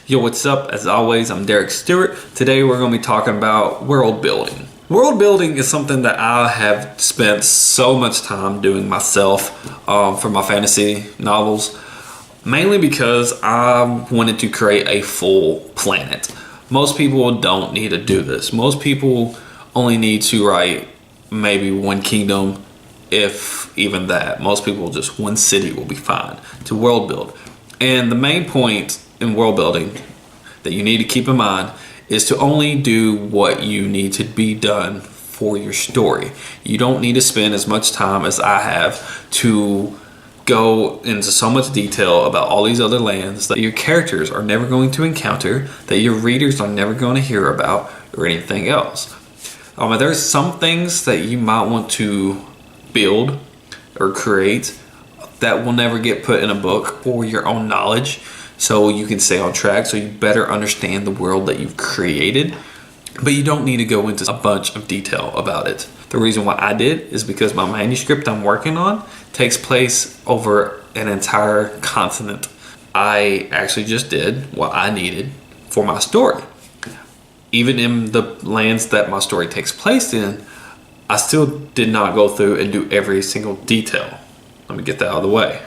Yo, what's up? As always, I'm Derek Stewart. Today we're going to be talking about world building. World building is something that I have spent so much time doing myself for my fantasy novels, mainly because I wanted to create a full planet. Most people don't need to do this. Most people only need to write maybe one kingdom, if even that. Most people just one city will be fine to world build. And the main point in world building that you need to keep in mind is to only do what you need to be done for your story. You don't need to spend as much time as I have to go into so much detail about all these other lands that your characters are never going to encounter, that your readers are never going to hear about, or anything else. There's some things that you might want to build or create that will never get put in a book for your own knowledge, so you can stay on track, so you better understand the world that you've created, but you don't need to go into a bunch of detail about it. The reason why I did is because my manuscript I'm working on takes place over an entire continent. I actually just did what I needed for my story. Even in the lands that my story takes place in, I still did not go through and do every single detail. Let me get that out of the way.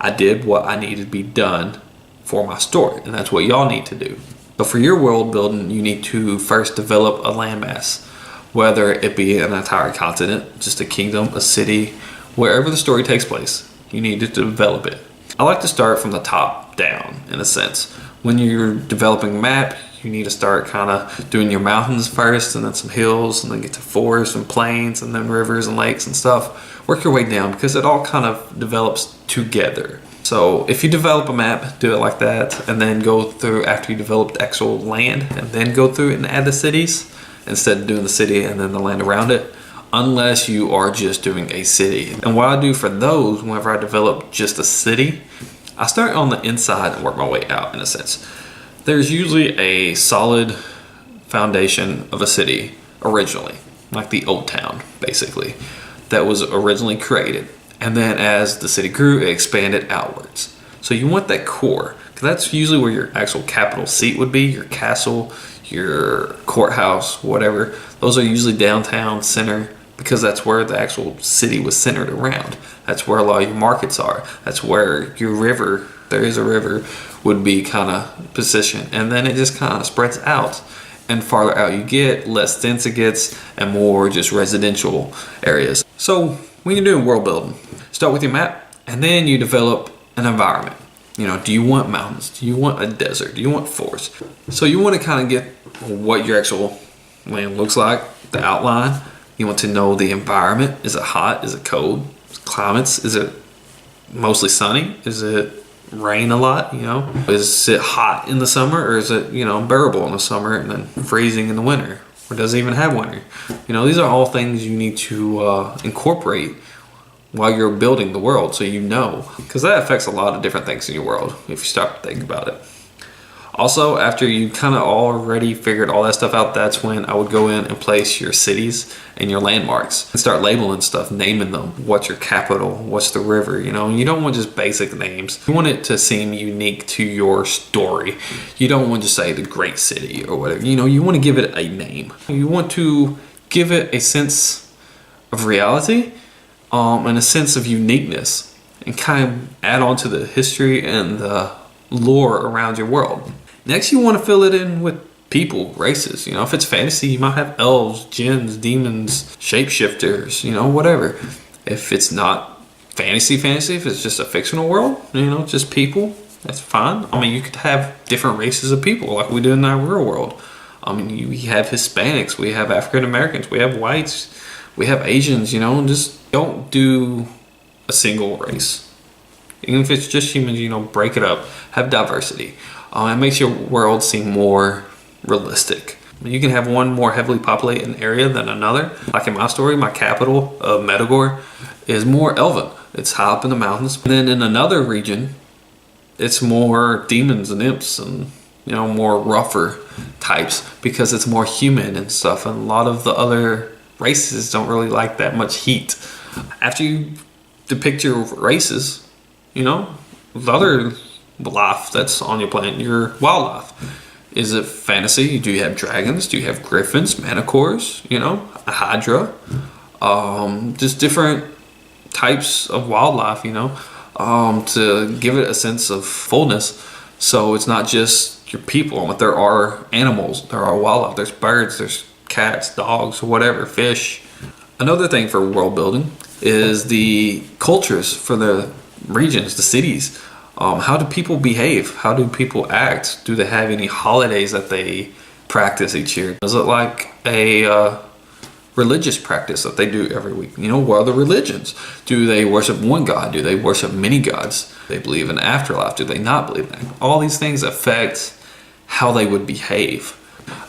I did what I needed to be done for my story, and that's what y'all need to do. So for your world building, you need to first develop a landmass, whether it be an entire continent, just a kingdom, a city, wherever the story takes place, you need to develop it. I like to start from the top down, in a sense. When you're developing a map, you need to start kind of doing your mountains first, and then some hills, and then get to forests and plains, and then rivers and lakes and stuff. Work your way down, because it all kind of develops together. So if you develop a map, do it like that, and then go through after you develop the actual land, and then go through and add the cities, instead of doing the city and then the land around it, unless you are just doing a city. And what I do for those, whenever I develop just a city, I start on the inside and work my way out, in a sense. There's usually a solid foundation of a city originally, like the old town, basically, that was originally created. And then as the city grew, it expanded outwards. So you want that core, because that's usually where your actual capital seat would be, your castle, your courthouse, whatever. Those are usually downtown center, because that's where the actual city was centered around. That's where a lot of your markets are. That's where your river, there is a river, would be kind of positioned. And then it just kind of spreads out. And farther out you get, less dense it gets, and more just residential areas. So when you're doing world building, start with your map, and then you develop an environment. Do you want mountains? Do you want a desert? Do you want forest? So you want to kind of get what your actual land looks like, the outline. You want to know the environment. Is it hot? Is it cold? Climates? Is it mostly sunny? Is it rain a lot? Is it hot in the summer, or is it bearable in the summer and then freezing in the winter, or does it even have winter? These are all things you need to incorporate while you're building the world, so because that affects a lot of different things in your world if you start to think about it. Also, after you kind of already figured all that stuff out, that's when I would go in and place your cities and your landmarks and start labeling stuff, naming them. What's your capital? What's the river? You don't want just basic names. You want it to seem unique to your story. You don't want to say the great city or whatever. You want to give it a name. You want to give it a sense of reality and a sense of uniqueness, and kind of add on to the history and the lore around your world. Next, you want to fill it in with people, races. If it's fantasy, you might have elves, jinns, demons, shapeshifters, whatever. If it's not fantasy, if it's just a fictional world, just people, that's fine. You could have different races of people like we do in our real world. We have Hispanics, we have African Americans, we have whites, we have Asians, just don't do a single race. Even if it's just humans, break it up, have diversity. It makes your world seem more realistic. You can have one more heavily populated area than another. Like in my story, my capital of Medagore is more elven. It's high up in the mountains. And then in another region, it's more demons and imps and more rougher types, because it's more human and stuff. And a lot of the other races don't really like that much heat. After you depict your races, the other life that's on your planet, your wildlife. Is it fantasy? Do you have dragons? Do you have griffins, manticores, a hydra? Just different types of wildlife, to give it a sense of fullness. So it's not just your people, but there are animals, there are wildlife, there's birds, there's cats, dogs, whatever, fish. Another thing for world building is the cultures for the regions, the cities. How do people behave? How do people act? Do they have any holidays that they practice each year? Is it like a religious practice that they do every week? What are the religions? Do they worship one god? Do they worship many gods? Do they believe in afterlife? Do they not believe in that? All these things affect how they would behave.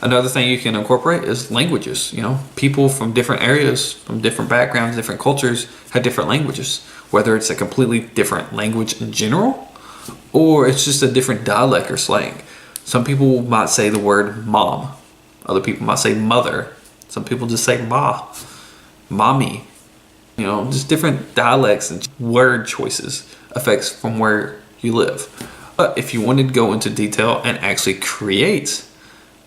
Another thing you can incorporate is languages. People from different areas, from different backgrounds, different cultures have different languages. Whether it's a completely different language in general, or it's just a different dialect or slang. Some people might say the word mom. Other people might say mother. Some people just say ma, mommy. Just different dialects and word choices affects from where you live. But if you wanted to go into detail and actually create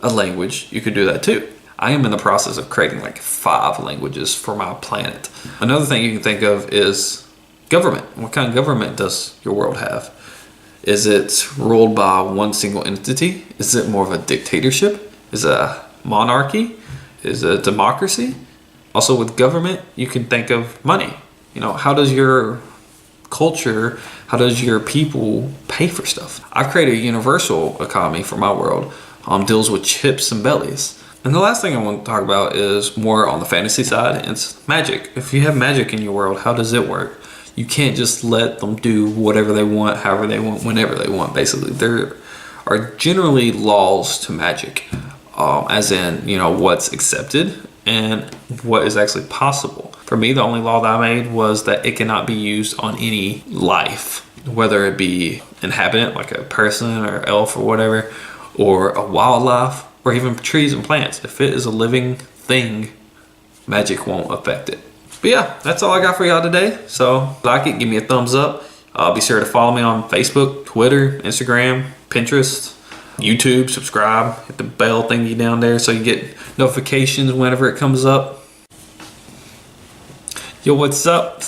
a language, you could do that too. I am in the process of creating like 5 languages for my planet. Another thing you can think of is government. What kind of government does your world have? Is it ruled by one single entity? Is it more of a dictatorship? Is it a monarchy? Is it a democracy? Also with government, you can think of money. How does your culture, how does your people pay for stuff? I've created a universal economy for my world. Deals with chips and bellies. And the last thing I want to talk about is more on the fantasy side. It's magic. If you have magic in your world, how does it work? You can't just let them do whatever they want, however they want, whenever they want, basically. There are generally laws to magic, as in, what's accepted and what is actually possible. For me, the only law that I made was that it cannot be used on any life, whether it be inhabitant, like a person or elf or whatever, or a wildlife, or even trees and plants. If it is a living thing, magic won't affect it. But yeah, that's all I got for y'all today. So like it, give me a thumbs up. Be sure to follow me on Facebook, Twitter, Instagram, Pinterest, YouTube. Subscribe, hit the bell thingy down there so you get notifications whenever it comes up. Yo, what's up?